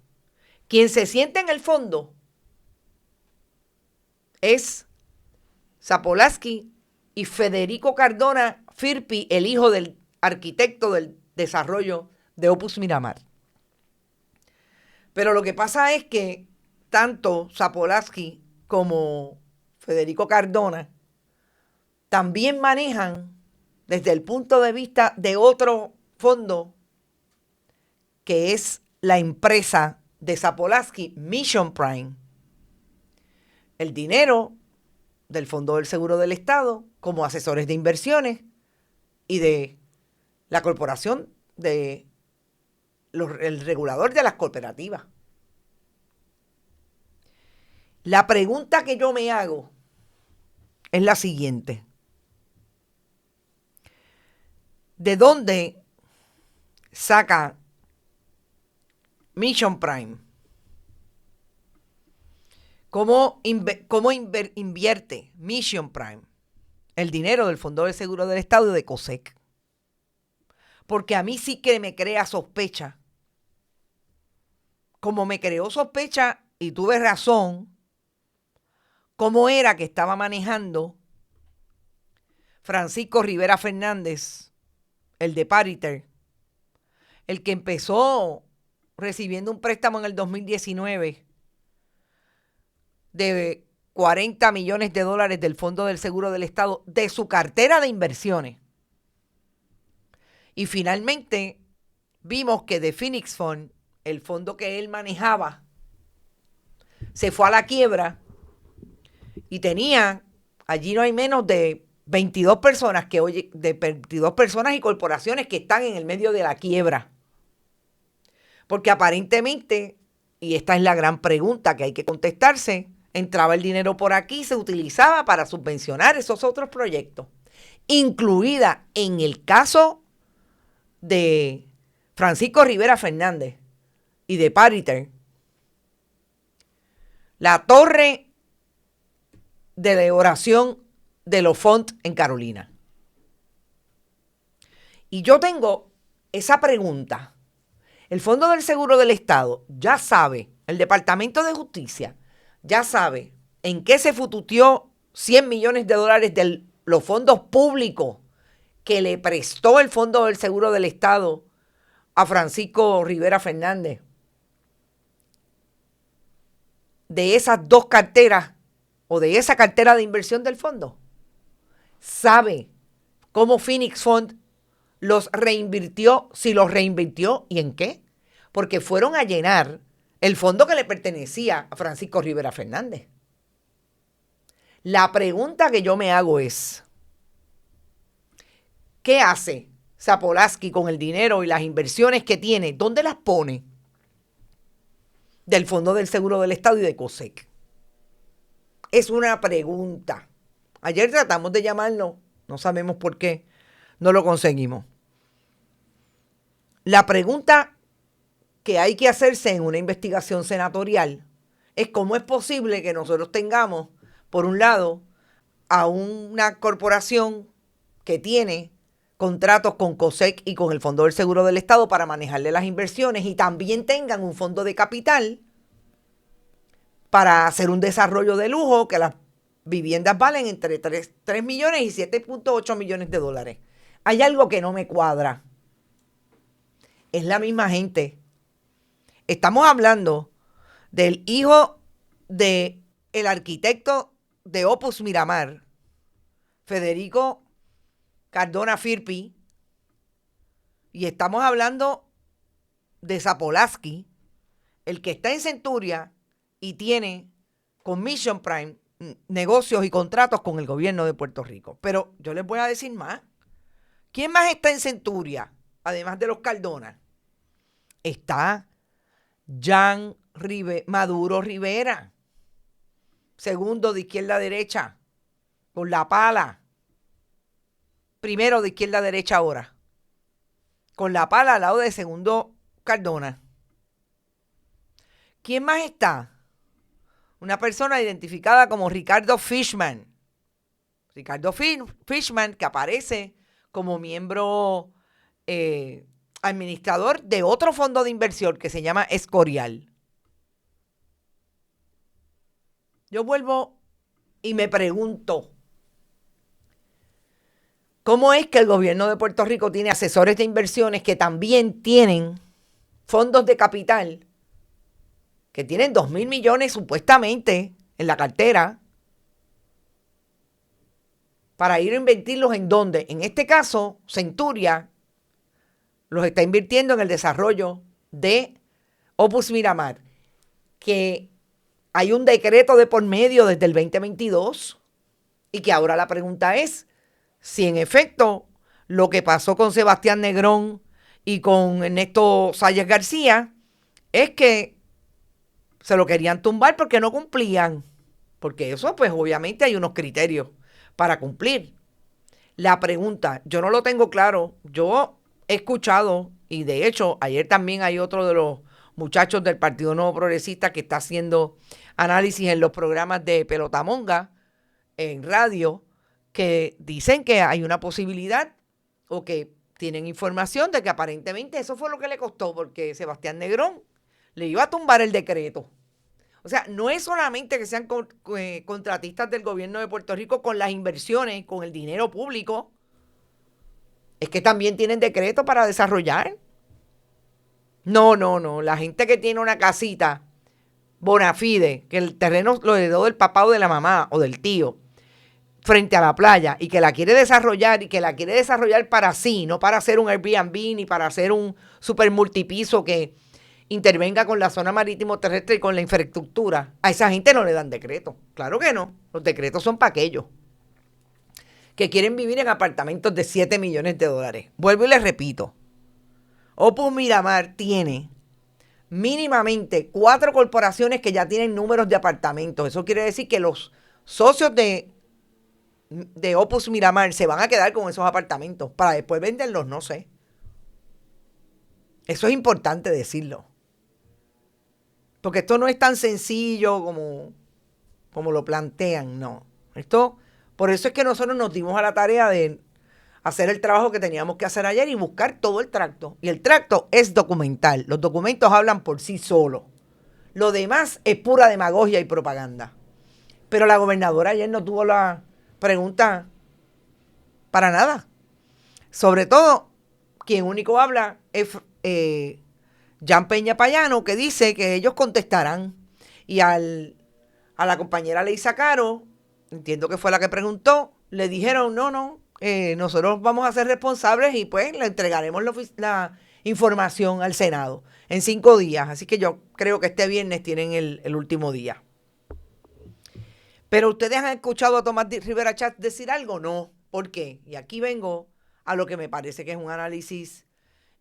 Quien se sienta en el fondo es Zapolaski y Federico Cardona Firpi, el hijo del arquitecto del desarrollo de Opus Miramar. Pero lo que pasa es que tanto Zapolansky como Federico Cardona también manejan desde el punto de vista de otro fondo que es la empresa de Zapolansky, Mission Prime, el dinero del Fondo del Seguro del Estado como asesores de inversiones y de la corporación de el regulador de las cooperativas. La pregunta que yo me hago es la siguiente. ¿De dónde saca Mission Prime? ¿Cómo invierte Mission Prime el dinero del Fondo de Seguro del Estado y de COSEC? Porque a mí sí que me crea sospecha. Como me creó sospecha, y tuve razón, cómo era que estaba manejando Francisco Rivera Fernández, el de Pariter, el que empezó recibiendo un préstamo en el 2019 de 40 millones de dólares del Fondo del Seguro del Estado de su cartera de inversiones. Y finalmente vimos que The Phoenix Fund, el fondo que él manejaba, se fue a la quiebra y tenía, allí no hay menos de 22 personas y corporaciones que están en el medio de la quiebra. Porque aparentemente, y esta es la gran pregunta que hay que contestarse, entraba el dinero por aquí y se utilizaba para subvencionar esos otros proyectos, incluida en el caso de Francisco Rivera Fernández y de Pariter, la torre de oración de los Font en Carolina. Y yo tengo esa pregunta. El Fondo del Seguro del Estado ya sabe, el Departamento de Justicia ya sabe en qué se fututeó 100 millones de dólares de los fondos públicos que le prestó el Fondo del Seguro del Estado a Francisco Rivera Fernández. De esas dos carteras o de esa cartera de inversión del fondo. Sabe cómo Phoenix Fund los reinvirtió, si los reinvirtió y en qué. Porque fueron a llenar el fondo que le pertenecía a Francisco Rivera Fernández. La pregunta que yo me hago es, ¿qué hace Zapolansky con el dinero y las inversiones que tiene? ¿Dónde las pone? Del Fondo del Seguro del Estado y de COSEC. Es una pregunta. Ayer tratamos de llamarlo, no sabemos por qué, no lo conseguimos. La pregunta que hay que hacerse en una investigación senatorial es cómo es posible que nosotros tengamos, por un lado, a una corporación que tiene contratos con COSEC y con el Fondo del Seguro del Estado para manejarle las inversiones y también tengan un fondo de capital para hacer un desarrollo de lujo que las viviendas valen entre 3 millones y 7.8 millones de dólares. Hay algo que no me cuadra. Es la misma gente. Estamos hablando del hijo del arquitecto de Opus Miramar, Federico Cardona Firpi, y estamos hablando de Zapolansky, el que está en Centuria y tiene con Mission Prime negocios y contratos con el gobierno de Puerto Rico. Pero yo les voy a decir más. ¿Quién más está en Centuria? Además de los Cardona. Está Maduro Rivera, segundo de izquierda a derecha, con la pala. Primero de izquierda a derecha ahora, con la pala al lado de segundo Cardona. ¿Quién más está? Una persona identificada como Ricardo Fishman. Ricardo Fishman, que aparece como miembro administrador de otro fondo de inversión que se llama Escorial. Yo vuelvo y me pregunto, ¿Cómo es que el gobierno de Puerto Rico tiene asesores de inversiones que también tienen fondos de capital, que tienen 2,000 millones supuestamente en la cartera, para ir a invertirlos en dónde? En este caso, Centuria los está invirtiendo en el desarrollo de Opus Miramar, que hay un decreto de por medio desde el 2022 y que ahora la pregunta es si en efecto lo que pasó con Sebastián Negrón y con Ernesto Sáenz García es que se lo querían tumbar porque no cumplían, porque eso pues obviamente hay unos criterios para cumplir. La pregunta, yo no lo tengo claro, yo he escuchado, y de hecho ayer también hay otro de los muchachos del Partido Nuevo Progresista que está haciendo análisis en los programas de Pelotamonga en radio, que dicen que hay una posibilidad o que tienen información de que aparentemente eso fue lo que le costó, porque Sebastián Negrón le iba a tumbar el decreto. O sea, no es solamente que sean contratistas del gobierno de Puerto Rico con las inversiones, con el dinero público, es que también tienen decreto para desarrollar. No, la gente que tiene una casita bona fide, que el terreno lo heredó del papá o de la mamá o del tío, frente a la playa, y que la quiere desarrollar, y que la quiere desarrollar para sí, no para hacer un Airbnb ni para hacer un super multipiso que intervenga con la zona marítimo terrestre y con la infraestructura. A esa gente no le dan decreto. Claro que no. Los decretos son para aquellos que quieren vivir en apartamentos de 7 millones de dólares. Vuelvo y les repito. Opus Miramar tiene mínimamente 4 corporaciones que ya tienen números de apartamentos. Eso quiere decir que los socios de Opus Miramar se van a quedar con esos apartamentos para después venderlos, no sé. Eso es importante decirlo. Porque esto no es tan sencillo como lo plantean, no. Por eso es que nosotros nos dimos a la tarea de hacer el trabajo que teníamos que hacer ayer y buscar todo el tracto. Y el tracto es documental. Los documentos hablan por sí solos. Lo demás es pura demagogia y propaganda. Pero la gobernadora ayer no tuvo la pregunta para nada. Sobre todo, quien único habla es Jan Peña Payano, que dice que ellos contestarán. Y a la compañera Leisa Caro, entiendo que fue la que preguntó, le dijeron, nosotros vamos a ser responsables y pues le entregaremos la información al Senado en 5 días. Así que yo creo que este viernes tienen el último día. Pero ¿ustedes han escuchado a Tomás Rivera Chatz decir algo? No. ¿Por qué? Y aquí vengo a lo que me parece que es un análisis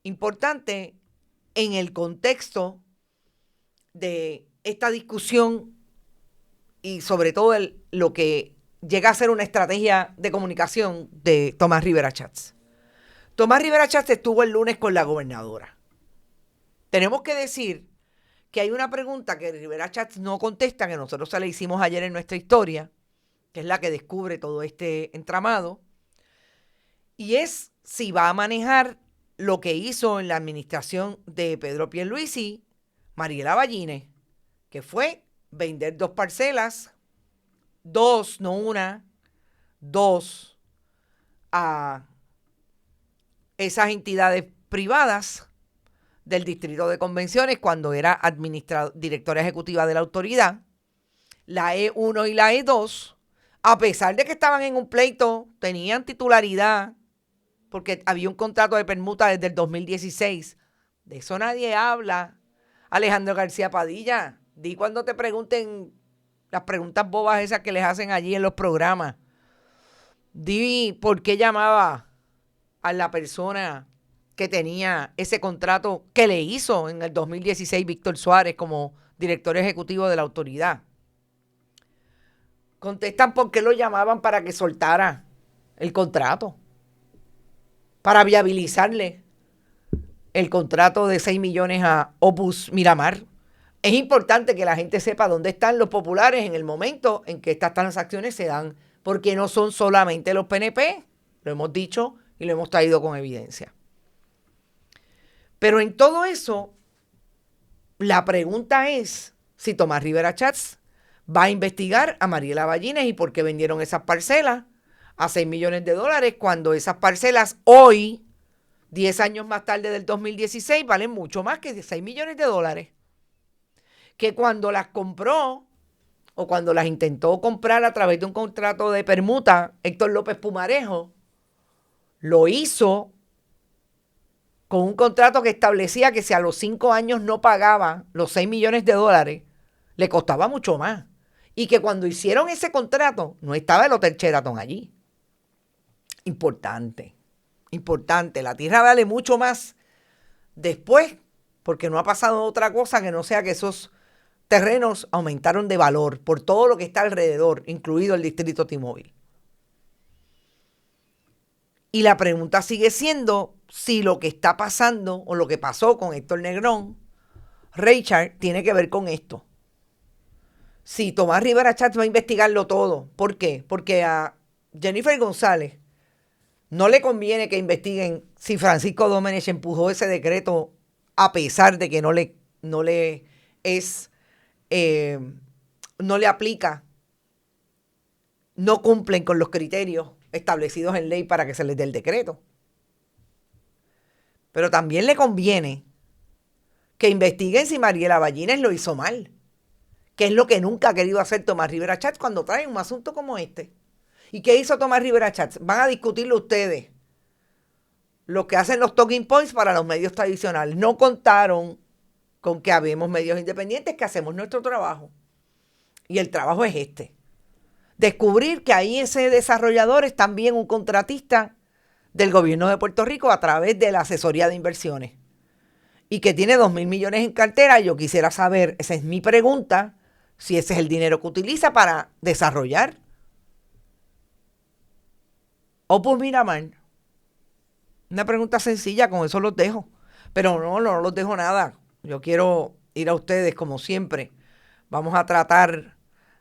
importante en el contexto de esta discusión y sobre todo lo que llega a ser una estrategia de comunicación de Tomás Rivera Chatz. Tomás Rivera Chatz estuvo el lunes con la gobernadora. Tenemos que decir que hay una pregunta que Rivera Chatz no contesta, que nosotros se la hicimos ayer en nuestra historia, que es la que descubre todo este entramado, y es si va a manejar lo que hizo en la administración de Pedro Pierluisi, Mariela Ballines, que fue vender 2 parcelas, 2, no una, 2, a esas entidades privadas del Distrito de Convenciones cuando era directora ejecutiva de la autoridad, la E1 y la E2, a pesar de que estaban en un pleito, tenían titularidad, porque había un contrato de permuta desde el 2016. De eso nadie habla. Alejandro García Padilla, di cuando te pregunten las preguntas bobas esas que les hacen allí en los programas. Di por qué llamaba a la persona que tenía ese contrato que le hizo en el 2016 Víctor Suárez como director ejecutivo de la autoridad. Contestan por qué lo llamaban para que soltara el contrato, para viabilizarle el contrato de 6 millones a Opus Miramar. Es importante que la gente sepa dónde están los populares en el momento en que estas transacciones se dan, porque no son solamente los PNP, lo hemos dicho y lo hemos traído con evidencia. Pero en todo eso, la pregunta es si Tomás Rivera Chatz va a investigar a Mariela Ballines y por qué vendieron esas parcelas a $6 millones, cuando esas parcelas hoy, 10 años más tarde del 2016, valen mucho más que $6 millones. Que cuando las compró o cuando las intentó comprar a través de un contrato de permuta, Héctor López Pumarejo lo hizo con un contrato que establecía que si a los 5 años no pagaba los $6 millones, le costaba mucho más. Y que cuando hicieron ese contrato, no estaba el Hotel Sheraton allí. Importante. La tierra vale mucho más después, porque no ha pasado otra cosa que no sea que esos terrenos aumentaron de valor por todo lo que está alrededor, incluido el distrito T-Mobile. Y la pregunta sigue siendo si lo que está pasando o lo que pasó con Héctor Negrón, Richard, tiene que ver con esto. Si Tomás Rivera Schatz va a investigarlo todo. ¿Por qué? Porque a Jennifer González no le conviene que investiguen si Francisco Domenech empujó ese decreto a pesar de que no le aplica, no cumplen con los criterios establecidos en ley para que se les dé el decreto. Pero también le conviene que investiguen si Mariela Ballines lo hizo mal, que es lo que nunca ha querido hacer Tomás Rivera Schatz cuando trae un asunto como este. ¿Y qué hizo Tomás Rivera Schatz? Van a discutirlo ustedes, los que hacen los talking points para los medios tradicionales. No contaron con que habemos medios independientes que hacemos nuestro trabajo. Y el trabajo es este. Descubrir que ahí ese desarrollador es también un contratista del gobierno de Puerto Rico a través de la asesoría de inversiones. Y que tiene $2,000 millones en cartera. Yo quisiera saber, esa es mi pregunta, si ese es el dinero que utiliza para desarrollar Opus Miramar. Una pregunta sencilla, con eso los dejo. Pero no los dejo nada. Yo quiero ir a ustedes, como siempre. Vamos a tratar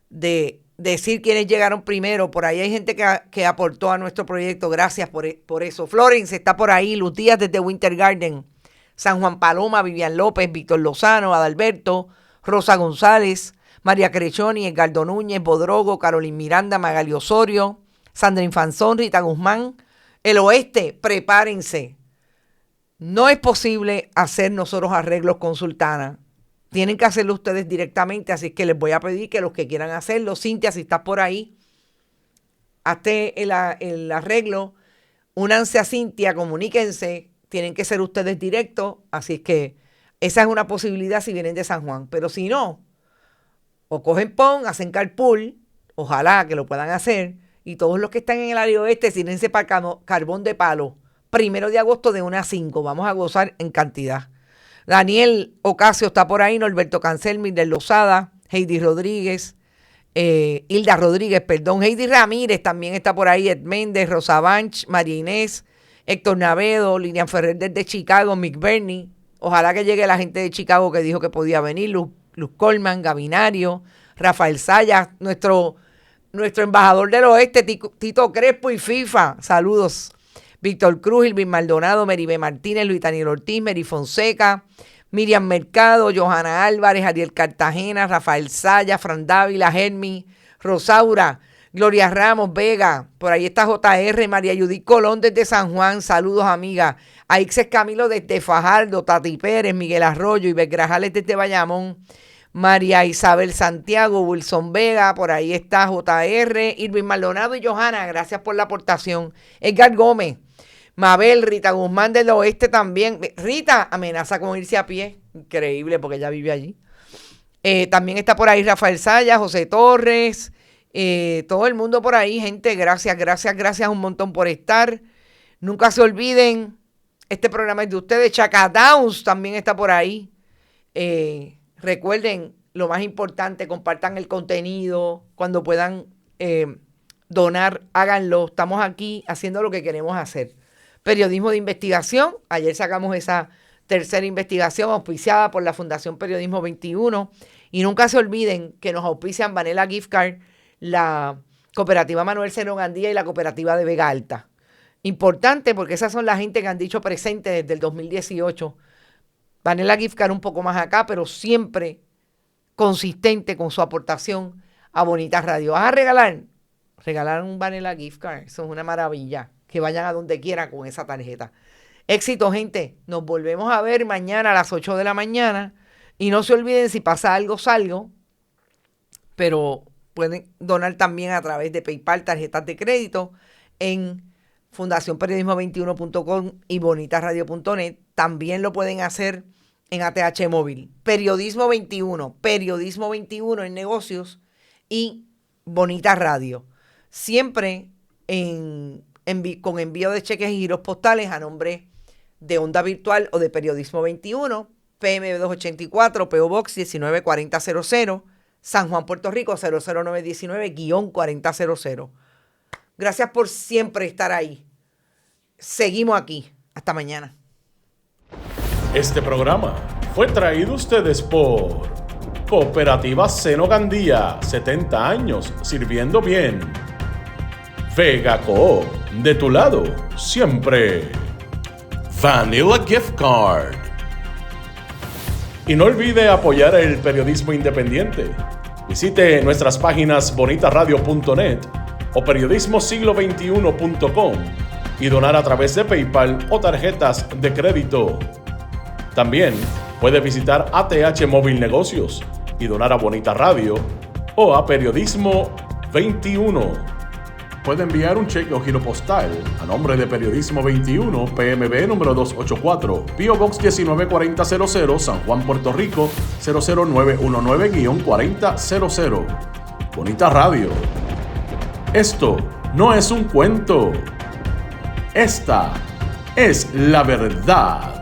de decir quiénes llegaron primero. Por ahí hay gente que aportó a nuestro proyecto. Gracias por eso. Florence está por ahí. Luz Díaz desde Winter Garden. San Juan Paloma, Vivian López, Víctor Lozano, Adalberto, Rosa González, María Crechoni, Edgardo Núñez, Bodrogo, Carolina Miranda, Magali Osorio, Sandra Infanzón, Rita Guzmán. El Oeste, prepárense. No es posible hacer nosotros arreglos con Sultana. Tienen que hacerlo ustedes directamente, así que les voy a pedir que los que quieran hacerlo, Cintia, si estás por ahí, hazte el arreglo, únanse a Cintia, comuníquense, tienen que ser ustedes directos, así es que esa es una posibilidad si vienen de San Juan. Pero si no, o cogen PON, hacen carpool, ojalá que lo puedan hacer, y todos los que están en el área oeste, tírense para Carbón de Palo, 1 de agosto de 1 a 5. Vamos a gozar en cantidad. Daniel Ocasio está por ahí, Norberto Cancel, Mildred Lozada, Heidi Rodríguez, Hilda Rodríguez, perdón, Heidi Ramírez también está por ahí, Ed Méndez, Rosa Banch, María Inés, Héctor Navedo, Lilian Ferrer desde Chicago, Mick Bernie. Ojalá que llegue la gente de Chicago que dijo que podía venir, Luz Colman, Gavinario, Rafael Sayas, nuestro embajador del oeste, Tito Crespo y FIFA. Saludos. Víctor Cruz, Ilvin Maldonado, Meribe Martínez, Luis Daniel Ortiz, Meri Fonseca, Miriam Mercado, Johanna Álvarez, Ariel Cartagena, Rafael Sayas, Fran Dávila, Germi, Rosaura, Gloria Ramos, Vega, por ahí está JR, María Judith Colón desde San Juan, saludos amiga, Aixes Camilo desde Fajardo, Tati Pérez, Miguel Arroyo, Iber Grajales desde Bayamón, María Isabel Santiago, Wilson Vega, por ahí está JR, Irvin Maldonado y Johanna, gracias por la aportación, Edgar Gómez, Mabel, Rita Guzmán del Oeste también, Rita amenaza con irse a pie, increíble porque ella vive allí, también está por ahí Rafael Sayas, José Torres, todo el mundo por ahí, gente, gracias un montón por estar. Nunca se olviden, este programa es de ustedes. Chaca Downs también está por ahí. Recuerden, lo más importante, compartan el contenido, cuando puedan donar, háganlo. Estamos aquí haciendo lo que queremos hacer. Periodismo de investigación, ayer sacamos esa tercera investigación auspiciada por la Fundación Periodismo 21, y nunca se olviden que nos auspician Vanilla Gift Card, la cooperativa Manuel Senón Gandía y la cooperativa de Vega Alta. Importante porque esas son la gente que han dicho presente desde el 2018. Vanilla Gift Card un poco más acá, pero siempre consistente con su aportación a Bonita Radio. ¿Vas a regalar? Regalar un Vanilla Gift Card, eso es una maravilla. Que vayan a donde quieran con esa tarjeta. Éxito, gente. Nos volvemos a ver mañana a las 8 de la mañana. Y no se olviden, si pasa algo, salgo. Pero pueden donar también a través de PayPal, tarjetas de crédito, en fundacionperiodismo21.com y bonitasradio.net. También lo pueden hacer en ATH Móvil. Periodismo 21 en negocios y Bonitas Radio. Siempre con envío de cheques y giros postales a nombre de Onda Virtual o de Periodismo 21, PM 284, PO Box 194000, San Juan, Puerto Rico 00919-4000. Gracias por siempre estar ahí. Seguimos aquí. Hasta mañana. Este programa fue traído a ustedes por Cooperativa Seno Gandía, 70 años sirviendo bien. Vega Coop, de tu lado, siempre. Vanilla Gift Card. Y no olvide apoyar el periodismo independiente. Visite nuestras páginas bonitasradio.net o periodismosiglo21.com y donar a través de PayPal o tarjetas de crédito. También puede visitar ATH Móvil Negocios y donar a Bonita Radio o a Periodismo 21. Puede enviar un cheque o giro postal a nombre de Periodismo 21, PMB número 284, PO Box 194000, San Juan, Puerto Rico 00919-4000. Bonita Radio. Esto no es un cuento. Esta es la verdad.